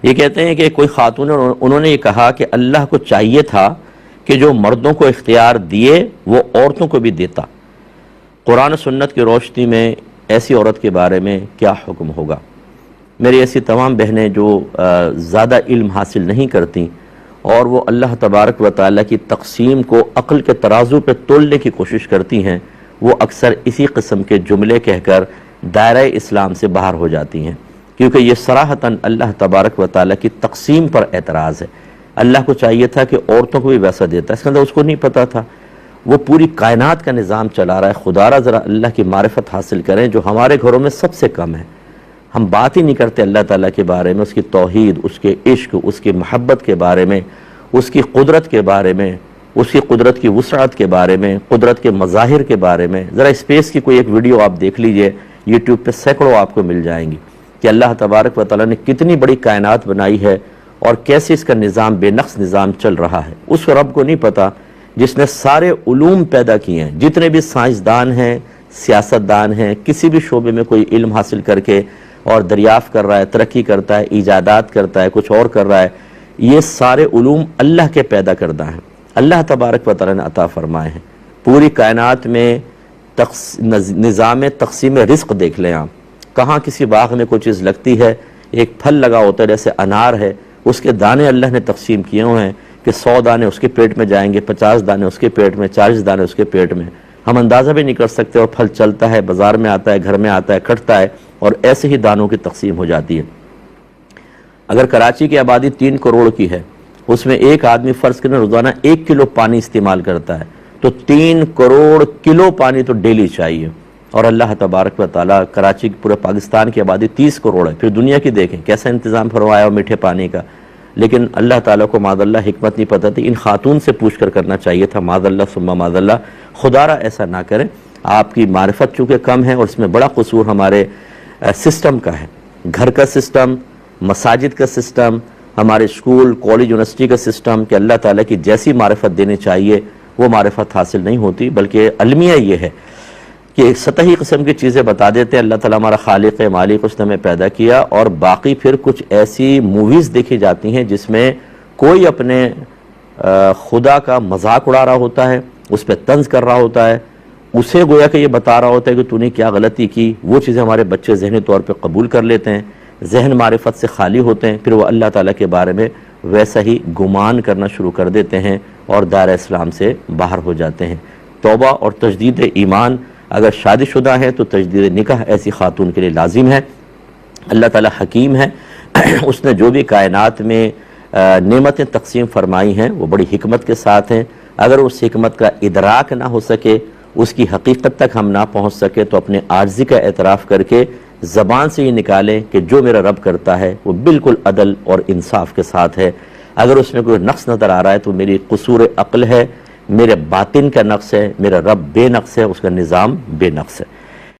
یہ کہتے ہیں کہ کوئی خاتون انہوں نے یہ کہا کہ اللہ کو چاہیے تھا کہ جو مردوں کو اختیار دیے وہ عورتوں کو بھی دیتا، قرآن و سنت کی روشنی میں ایسی عورت کے بارے میں کیا حکم ہوگا؟ میری ایسی تمام بہنیں جو زیادہ علم حاصل نہیں کرتیں اور وہ اللہ تبارک و تعالیٰ کی تقسیم کو عقل کے ترازو پہ تولنے کی کوشش کرتی ہیں، وہ اکثر اسی قسم کے جملے کہہ کر دائرہ اسلام سے باہر ہو جاتی ہیں، کیونکہ یہ صراحتاً اللہ تبارک و تعالیٰ کی تقسیم پر اعتراض ہے۔ اللہ کو چاہیے تھا کہ عورتوں کو بھی ویسا دیتا، اس کے اندر اس کو نہیں پتا تھا، وہ پوری کائنات کا نظام چلا رہا ہے۔ خدا را ذرا اللہ کی معرفت حاصل کریں جو ہمارے گھروں میں سب سے کم ہے۔ ہم بات ہی نہیں کرتے اللہ تعالیٰ کے بارے میں، اس کی توحید، اس کے عشق، اس کی محبت کے بارے میں، اس کی قدرت کے بارے میں، اس کی قدرت کی وسعت کے بارے میں، قدرت کے مظاہر کے بارے میں۔ ذرا اسپیس کی کوئی ایک ویڈیو آپ دیکھ لیجئے، یوٹیوب پہ سینکڑوں آپ کو مل جائیں گی کہ اللہ تبارک و تعالیٰ نے کتنی بڑی کائنات بنائی ہے اور کیسے اس کا نظام بے نقص نظام چل رہا ہے۔ اس رب کو نہیں پتا جس نے سارے علوم پیدا کیے ہیں، جتنے بھی سائنسدان ہیں، سیاستدان ہیں، کسی بھی شعبے میں کوئی علم حاصل کر کے اور دریافت کر رہا ہے، ترقی کرتا ہے، ایجادات کرتا ہے، کچھ اور کر رہا ہے، یہ سارے علوم اللہ کے پیدا کردہ ہیں، اللہ تبارک و تعالیٰ نے عطا فرمائے ہیں۔ پوری کائنات میں نظام تقسیم رزق دیکھ لیں آپ، کہاں کسی باغ میں کوئی چیز لگتی ہے، ایک پھل لگا ہوتا ہے جیسے انار ہے، اس کے دانے اللہ نے تقسیم کیے ہوئے ہیں کہ 100 دانے اس کے پیٹ میں جائیں گے، 50 دانے اس کے پیٹ میں، 40 دانے اس کے پیٹ میں، ہم اندازہ بھی نہیں کر سکتے، اور پھل چلتا ہے، بازار میں آتا ہے، گھر میں آتا ہے، کٹتا ہے، اور ایسے ہی دانوں کی تقسیم ہو جاتی ہے۔ اگر کراچی کی آبادی 3 کروڑ کی ہے، اس میں ایک آدمی فرض کریں روزانہ 1 کلو پانی استعمال کرتا ہے، تو 3 کروڑ کلو پانی تو ڈیلی چاہیے، اور اللہ تبارک و تعالیٰ کراچی کی پورے پاکستان کی آبادی 30 کروڑ ہے، پھر دنیا کی دیکھیں کیسا انتظام فرمایا ہو میٹھے پانی کا۔ لیکن اللہ تعالیٰ کو معاذ اللہ حکمت نہیں پتہ تھی، ان خاتون سے پوچھ کر کرنا چاہیے تھا، معاذ اللہ ثم معاذ اللہ، خدا را ایسا نہ کریں۔ آپ کی معرفت چونکہ کم ہے اور اس میں بڑا قصور ہمارے سسٹم کا ہے، گھر کا سسٹم، مساجد کا سسٹم، ہمارے اسکول، کالج، یونیورسٹی کا سسٹم، کہ اللہ تعالیٰ کی جیسی معرفت دینی چاہیے وہ معرفت حاصل نہیں ہوتی، بلکہ المیہ یہ ہے کہ سطحی قسم کی چیزیں بتا دیتے ہیں۔ اللہ تعالیٰ ہمارا خالق مالک، اس نے ہمیں پیدا کیا، اور باقی پھر کچھ ایسی موویز دیکھی جاتی ہیں جس میں کوئی اپنے خدا کا مذاق اڑا رہا ہوتا ہے، اس پہ طنز کر رہا ہوتا ہے، اسے گویا کہ یہ بتا رہا ہوتا ہے کہ تو نے کیا غلطی کی۔ وہ چیزیں ہمارے بچے ذہنی طور پہ قبول کر لیتے ہیں، ذہن معرفت سے خالی ہوتے ہیں، پھر وہ اللہ تعالیٰ کے بارے میں ویسا ہی گمان کرنا شروع کر دیتے ہیں اور دائرہ اسلام سے باہر ہو جاتے ہیں۔ توبہ اور تجدید ایمان، اگر شادی شدہ ہے تو تجدید نکاح ایسی خاتون کے لیے لازم ہے۔ اللہ تعالیٰ حکیم ہے، اس نے جو بھی کائنات میں نعمتیں تقسیم فرمائی ہیں وہ بڑی حکمت کے ساتھ ہیں۔ اگر اس حکمت کا ادراک نہ ہو سکے، اس کی حقیقت تک ہم نہ پہنچ سکے، تو اپنے عاجزی کا اعتراف کر کے زبان سے یہ نکالیں کہ جو میرا رب کرتا ہے وہ بالکل عدل اور انصاف کے ساتھ ہے۔ اگر اس میں کوئی نقص نظر آ رہا ہے تو میری قصور عقل ہے، میرے باطن کا نقص ہے، میرا رب بے نقص ہے، اس کا نظام بے نقص ہے۔